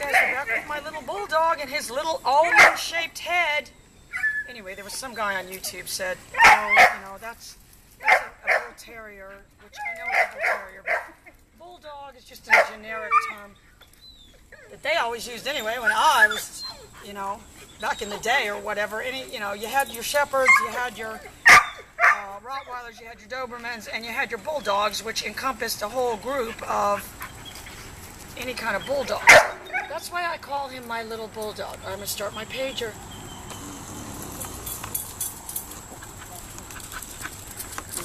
guys, we're back with my little bulldog and his little almond-shaped head. Anyway, there was some guy on YouTube said, oh, you know, that's a bull terrier, which I know is a bull terrier, but bulldog is just a generic term that they always used anyway when I was, you know, back in the day or whatever. You know, you had your shepherds, you had your Rottweilers, you had your Dobermans, and you had your bulldogs, which encompassed a whole group of any kind of bulldog. That's why I call him my little bulldog. I'm going to start my pager.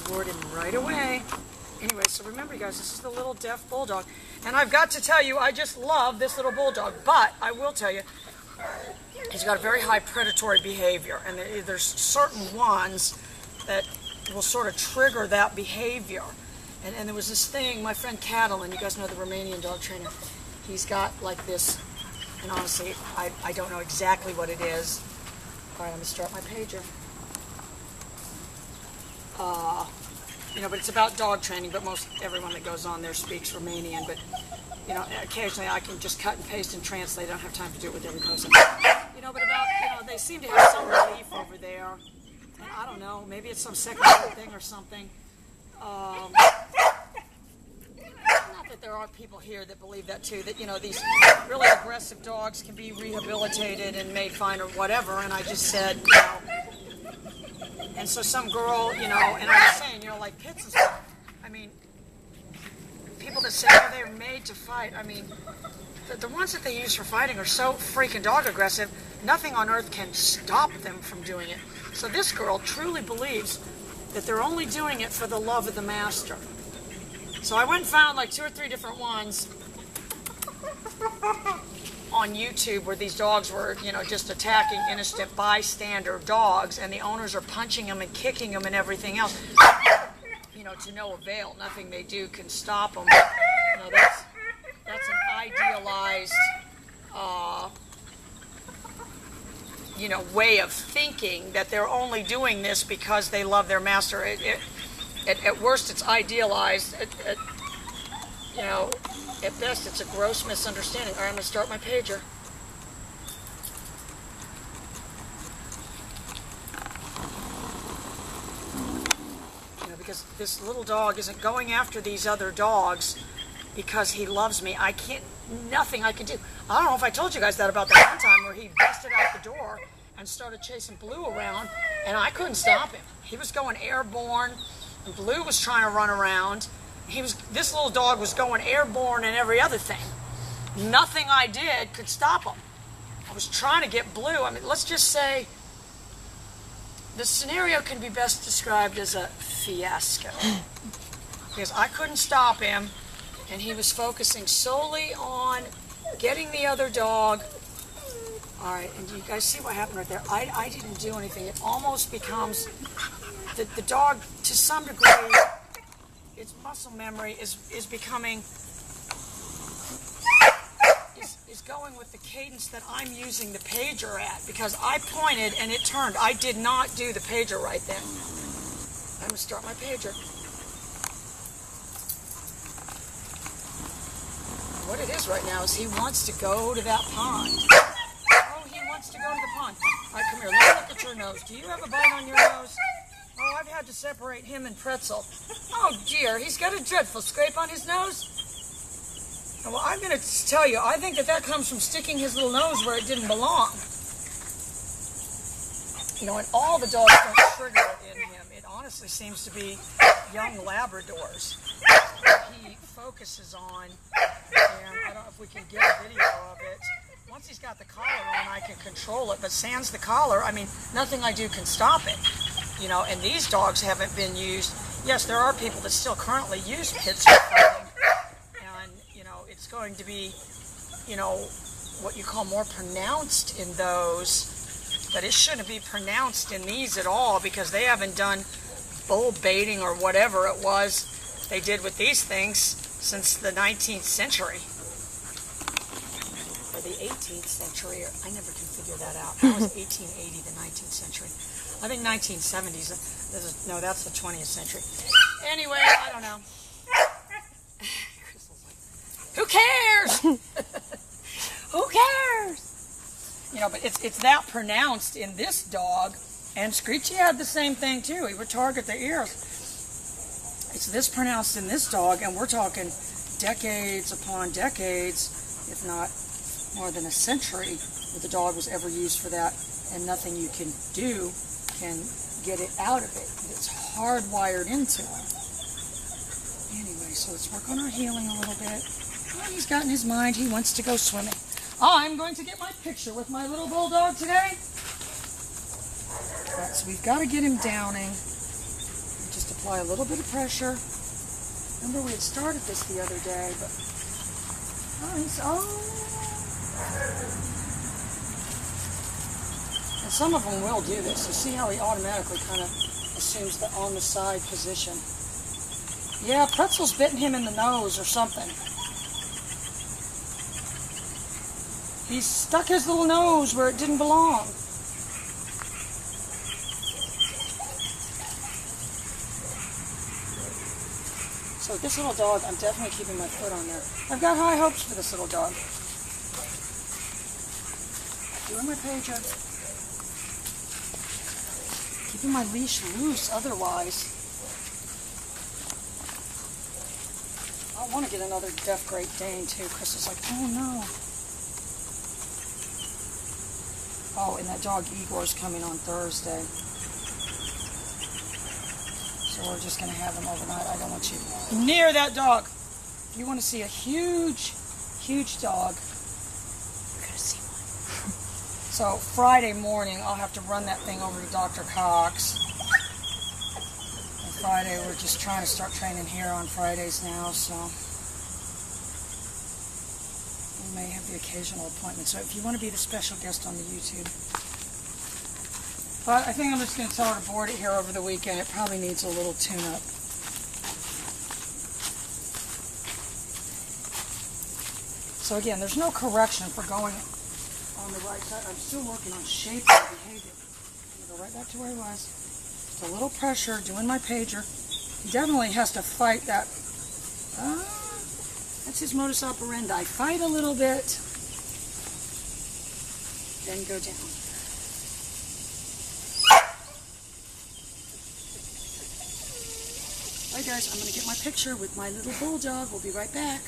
Reward him right away. Anyway, so remember, you guys, this is the little deaf bulldog. And I've got to tell you, I just love this little bulldog. But I will tell you, he's got a very high predatory behavior. And there's certain ones that will sort of trigger that behavior. And there was this thing, my friend Catalin, you guys know the Romanian dog trainer, he's got like this, and honestly, I don't know exactly what it is. All right, I'm going to start my pager. You know, but it's about dog training, but most everyone that goes on there speaks Romanian, but, you know, occasionally I can just cut and paste and translate. I don't have time to do it with every person. You know, but about, you know, they seem to have some relief over there. And I don't know, maybe it's some secondary thing or something. Not that there aren't people here that believe that too, that, you know, these really aggressive dogs can be rehabilitated and made fine or whatever, and I just said, you know, and so some girl, you know, and I was saying, you know, like pits and stuff, I mean, people that say, oh, they're made to fight, I mean, the ones that they use for fighting are so freaking dog aggressive, nothing on earth can stop them from doing it. So this girl truly believes that they're only doing it for the love of the master. So I went and found like 2 or 3 different ones on YouTube where these dogs were, you know, just attacking innocent bystander dogs, and the owners are punching them and kicking them and everything else. You know, to no avail. Nothing they do can stop them. But, you know, that's an idealized, you know, way of thinking that they're only doing this because they love their master. At worst, it's idealized. You know, at best, it's a gross misunderstanding. All right, I'm going to start my pager. You know, because this little dog isn't going after these other dogs because he loves me. I can't, nothing I can do. I don't know if I told you guys that about that one time where he busted out the door and started chasing Blue around, and I couldn't stop him. He was going airborne, and Blue was trying to run around. This little dog was going airborne and every other thing. Nothing I did could stop him. I was trying to get Blue. I mean, let's just say the scenario can be best described as a fiasco. Because I couldn't stop him, and he was focusing solely on getting the other dog. All right, and you guys see what happened right there? I didn't do anything. It almost becomes, the dog, to some degree, its muscle memory is becoming, is going with the cadence that I'm using the pager at, because I pointed and it turned. I did not do the pager right then. I'm going to start my pager. What it is right now is he wants to go to that pond. Oh, he wants to go to the pond. All right, come here. Let me look at your nose. Do you have a bite on your nose? Oh, I've had to separate him and Pretzel. Oh, dear. He's got a dreadful scrape on his nose. Well, I'm going to tell you, I think that comes from sticking his little nose where it didn't belong. You know, and all the dogs don't trigger it in him. It honestly seems to be young Labradors that he focuses on. And I don't know if we can get a video of it. Once he's got the collar on, I can control it. But sans the collar, I mean, nothing I do can stop it. You know, and these dogs haven't been used. Yes, there are people that still currently use pits for fighting. And, you know, it's going to be, you know, what you call more pronounced in those. But it shouldn't be pronounced in these at all, because they haven't done bull baiting or whatever it was they did with these things since the 19th century. Or the 18th century. I never can figure that out. That was 1880, the 19th century. I think 1970s. No, that's the 20th century. Anyway, I don't know. Crystal's like, who cares? Who cares? but it's that pronounced in this dog. And Screechy had the same thing too. He would target the ears. It's this pronounced in this dog, and we're talking decades upon decades, if not more than a century, that the dog was ever used for that, and nothing you can do can get it out of it. It's hardwired into him. Anyway, so let's work on our healing a little bit. Well, he's got in his mind he wants to go swimming. I'm going to get my picture with my little bulldog today. Right, so we've got to get him downing. Just apply a little bit of pressure. Remember we had started this the other day, but and some of them will do this. You see how he automatically kind of assumes the on the side position. Yeah, Pretzel's bitten him in the nose or something. He stuck his little nose where it didn't belong. So this little dog, I'm definitely keeping my foot on there. I've got high hopes for this little dog. Doing my pager. Keeping my leash loose otherwise. I want to get another deaf Great Dane too. Chris is like, oh no. Oh, and that dog Igor's coming on Thursday. So we're just going to have him overnight. I don't want you near that dog. If you want to see a huge, huge dog, you're going to see one. So Friday morning, I'll have to run that thing over to Dr. Cox. And Friday, we're just trying to start training here on Fridays now, so we may have the occasional appointment. So if you want to be the special guest on the YouTube. But I think I'm just going to tell her to board it here over the weekend. It probably needs a little tune-up. So again, there's no correction for going on the right side. I'm still working on shape and behavior. I'm going to go right back to where I was. Just a little pressure, doing my pager. He definitely has to fight that. That's his modus operandi. Fight a little bit, then go down. Alright guys, I'm going to get my picture with my little bulldog. We'll be right back.